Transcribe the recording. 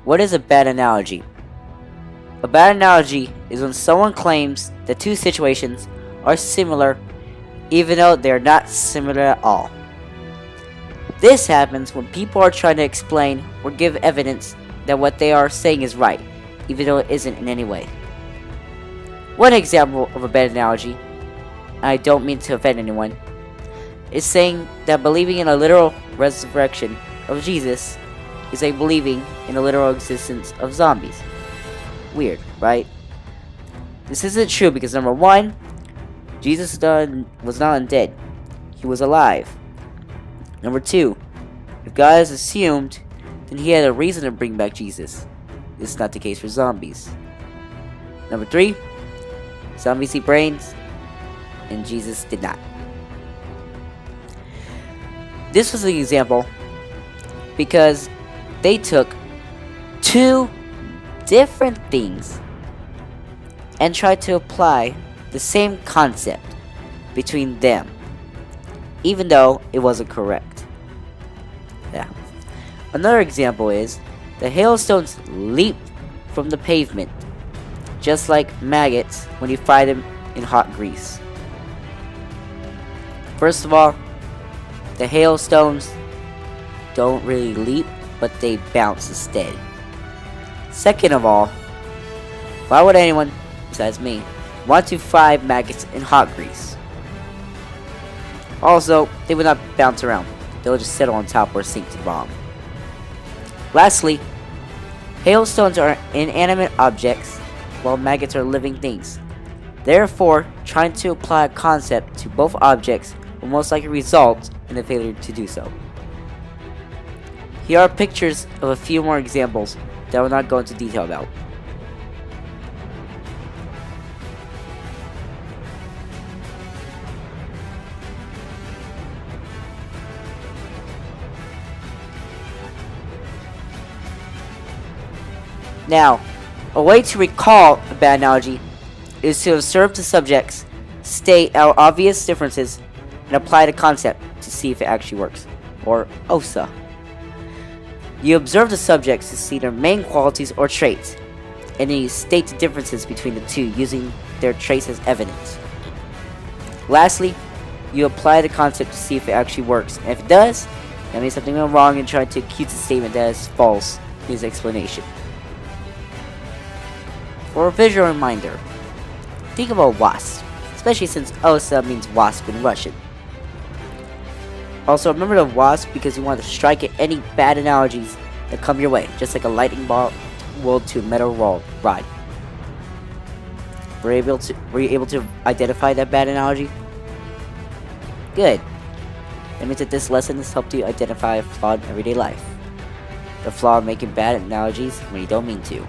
What is a bad analogy? A bad analogy is when someone claims that two situations are similar even though they are not similar at all. This happens when people are trying to explain or give evidence that what they are saying is right, even though it isn't in any way. One example of a bad analogy, and I don't mean to offend anyone, is saying that believing in a literal resurrection of Jesus is like believing in a literal existence of zombies. Weird, right? This isn't true because number one, Jesus was not undead. He was alive. Number two, if God is assumed, then he had a reason to bring back Jesus. This is not the case for zombies. Number three, zombies eat brains, and Jesus did not. This was an example because they took two different things and tried to apply the same concept between them, even though it wasn't correct. Yeah. Another example is the hailstones leap from the pavement, just like maggots when you fry them in hot grease. First of all, the hailstones don't really leap, but they bounce instead. Second of all, why would anyone, besides me, want to fry maggots in hot grease? Also, they would not bounce around. They will just settle on top or sink to the bottom. Lastly, hailstones are inanimate objects, while maggots are living things. Therefore, trying to apply a concept to both objects will most likely result in a failure to do so. Here are pictures of a few more examples that I will not go into detail about. Now, a way to recall a bad analogy is to observe the subjects, state our obvious differences, and apply the concept to see if it actually works, or OSA. You observe the subjects to see their main qualities or traits, and then you state the differences between the two using their traits as evidence. Lastly, you apply the concept to see if it actually works, and if it does, that means something went wrong and trying to accuse the statement that is false in his explanation. For a visual reminder, think of a wasp, especially since OSA means wasp in Russian. Also, remember the wasp because you want to strike at any bad analogies that come your way, just like a lightning bolt to a metal rod. Were you able to identify that bad analogy? Good. That means that this lesson has helped you identify a flaw in everyday life. The flaw in making bad analogies when you don't mean to.